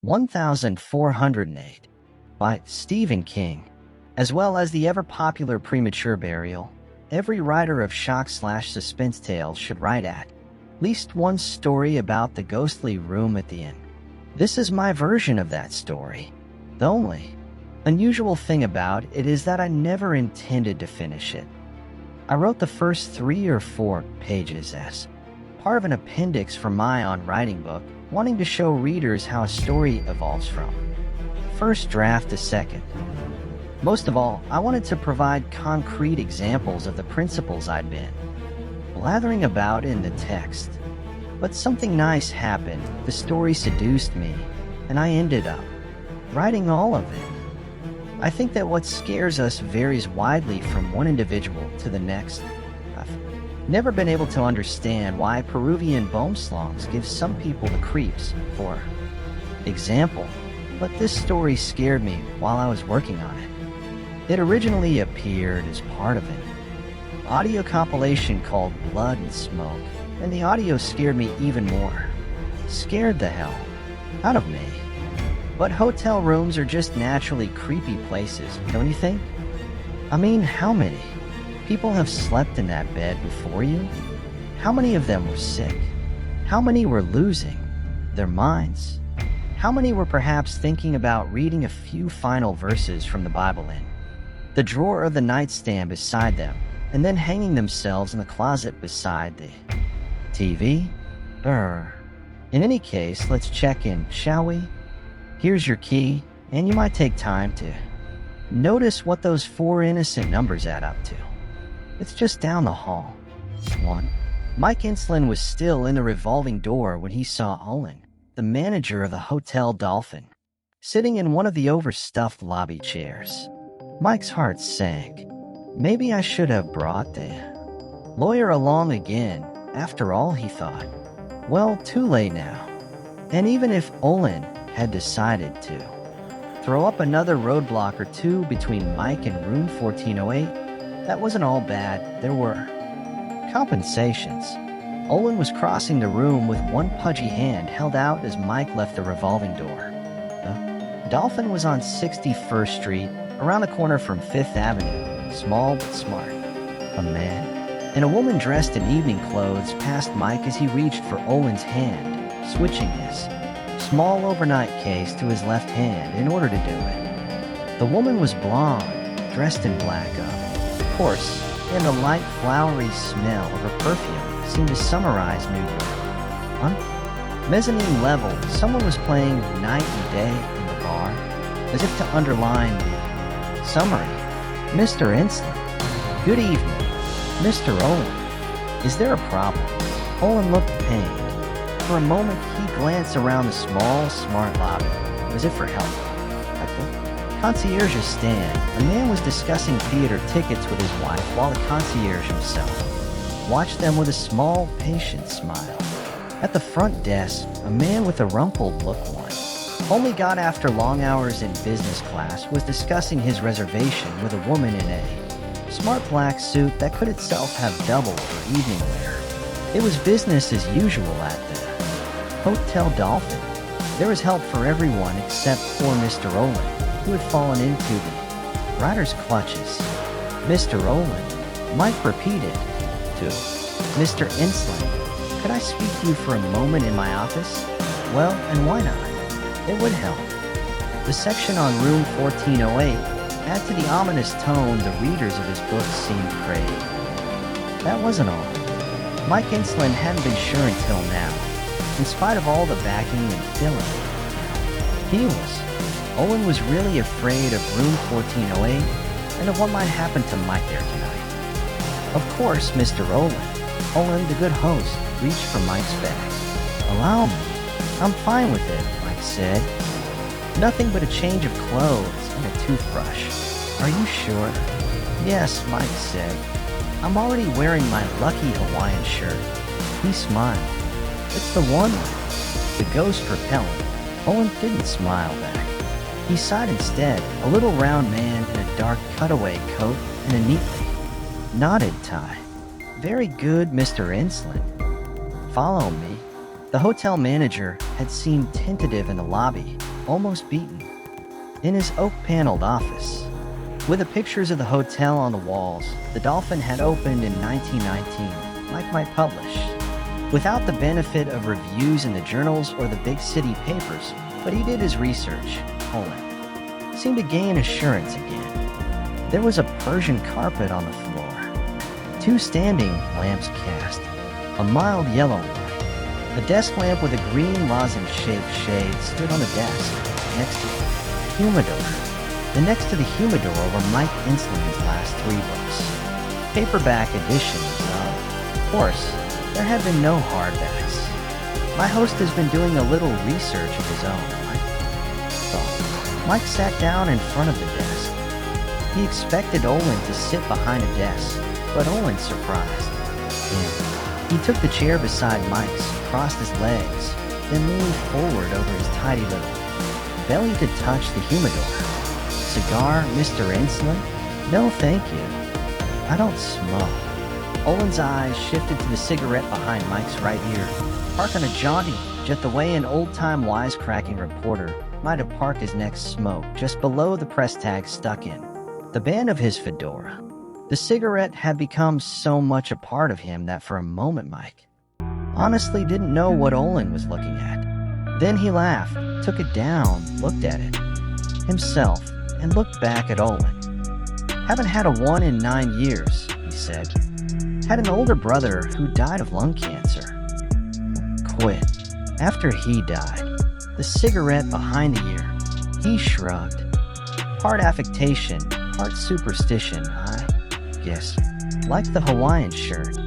1408 by Stephen King, as well as the ever-popular Premature Burial. Every writer of shock/suspense tales should write at least one story about the ghostly room at the inn. This is my version of that story. The only unusual thing about it is that I never intended to finish it. I wrote the first 3 or 4 pages as part of an appendix for my on-writing book, wanting to show readers how a story evolves from first draft to second. Most of all, I wanted to provide concrete examples of the principles I'd been blathering about in the text. But something nice happened, the story seduced me, and I ended up writing all of it. I think that what scares us varies widely from one individual to the next. I've never been able to understand why Peruvian boomslangs give some people the creeps, for example, but this story scared me while I was working on it. It originally appeared as part of an audio compilation called Blood and Smoke, and the audio scared me even more. Scared the hell out of me. But hotel rooms are just naturally creepy places, don't you think? I mean, how many people have slept in that bed before you? How many of them were sick? How many were losing their minds? How many were perhaps thinking about reading a few final verses from the Bible in the drawer of the nightstand beside them, and then hanging themselves in the closet beside the TV? In any case, let's check in, shall we? Here's your key, and you might take time to notice what those 4 innocent numbers add up to. It's just down the hall. 1. Mike Inslin was still in the revolving door when he saw Olin, the manager of the Hotel Dolphin, sitting in one of the overstuffed lobby chairs. Mike's heart sank. Maybe I should have brought the lawyer along again. After all, he thought. Well, too late now. And even if Olin had decided to throw up another roadblock or two between Mike and room 1408, that wasn't all bad. There were compensations. Olin was crossing the room with one pudgy hand held out as Mike left the revolving door. The Dolphin was on 61st Street, around the corner from 5th Avenue, small but smart. A man and a woman dressed in evening clothes passed Mike as he reached for Olin's hand, switching his small overnight case to his left hand in order to do it. The woman was blonde, dressed in black of course, and the light flowery smell of her perfume seemed to summarize New York. On mezzanine level, someone was playing Night and Day in the bar, as if to underline the summary. Mr. Inslin. Good evening. Mr. Olin. Is there a problem? Olin looked pained. For a moment, he glanced around the small, smart lobby, as if for help. At the concierge's stand, a man was discussing theater tickets with his wife while the concierge himself watched them with a small, patient smile. At the front desk, a man with a rumpled look only got after long hours in business class was discussing his reservation with a woman in a smart black suit that could itself have doubled for evening wear. It was business as usual at the Hotel Dolphin. There was help for everyone except poor Mr. Olin, who had fallen into the writer's clutches. Mr. Olin, Mike repeated to Mr. Inslin, could I speak to you for a moment in my office? Well, and why not? It would help. The section on room 1408 added to the ominous tone the readers of his books seemed to crave. That wasn't all. Mike Inslin hadn't been sure until now, in spite of all the backing and filling. Olin was really afraid of room 1408 and of what might happen to Mike there tonight. Of course, Mr. Olin, the good host, reached for Mike's bag. Allow me. I'm fine with it, Mike said. Nothing but a change of clothes and a toothbrush. Are you sure? Yes, Mike said. I'm already wearing my lucky Hawaiian shirt. He smiled. It's the one with the ghost repellent. Olin didn't smile back. He sighed instead, a little round man in a dark cutaway coat and a neatly knotted tie. Very good, Mr. Inslin. Follow me. The hotel manager had seemed tentative in the lobby, almost beaten. In his oak-paneled office, with the pictures of the hotel on the walls, the Dolphin had opened in 1919, Mike might publish, without the benefit of reviews in the journals or the big city papers, but he did his research. Olin seemed to gain assurance again. There was a Persian carpet on the floor, 2 standing lamps cast, a mild yellow light. A desk lamp with a green lozenge-shaped shade stood on the desk, next to the humidor. And next to the humidor were Mike Inslin's last 3 books, paperback editions of course, there had been no hardbacks. My host has been doing a little research of his own, Mike thought. Mike sat down in front of the desk. He expected Olin to sit behind a desk, but Olin surprised him. He took the chair beside Mike's, crossed his legs, then leaned forward over his tidy little belly to touch the humidor. Cigar, Mr. Insulin? No, thank you. I don't smoke. Olin's eyes shifted to the cigarette behind Mike's right ear, parked on a jaunty, just the way an old-time wisecracking reporter might have parked his next smoke just below the press tag stuck in the band of his fedora. The cigarette had become so much a part of him that for a moment Mike honestly didn't know what Olin was looking at. Then he laughed, took it down, looked at it himself, and looked back at Olin. Haven't had a 1 in 9 years, he said. Had an older brother who died of lung cancer. Quit. After he died. The cigarette behind the ear. He shrugged. Part affectation, part superstition, I guess. Like the Hawaiian shirt.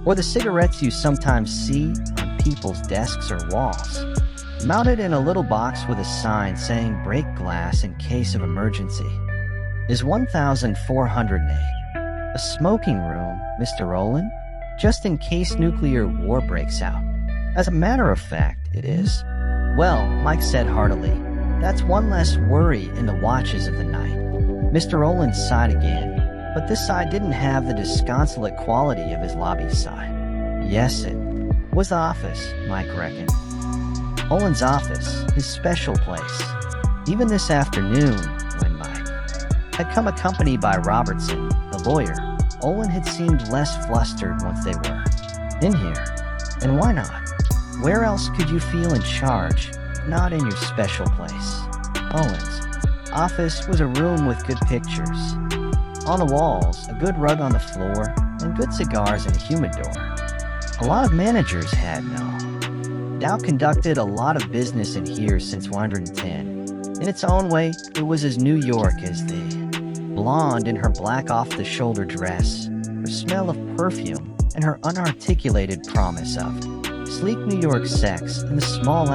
Or the cigarettes you sometimes see on people's desks or walls. Mounted in a little box with a sign saying break glass in case of emergency. Is 1408. A smoking room, Mr. Olin? Just in case nuclear war breaks out. As a matter of fact, it is. Well, Mike said heartily, that's one less worry in the watches of the night. Mr. Olin sighed again, but this sigh didn't have the disconsolate quality of his lobby sigh. Yes, it was the office, Mike reckoned. Olin's office, his special place. Even this afternoon, when Mike had come accompanied by Robertson, the lawyer, Olin had seemed less flustered once they were in here. And why not? Where else could you feel in charge, not in your special place? Olin's office was a room with good pictures. On the walls, a good rug on the floor, and good cigars in a humidor. A lot of managers had no. Dow conducted a lot of business in here since 110. In its own way, it was as New York as the blonde in her black off-the-shoulder dress, her smell of perfume, and her unarticulated promise of sleek New York sex in the small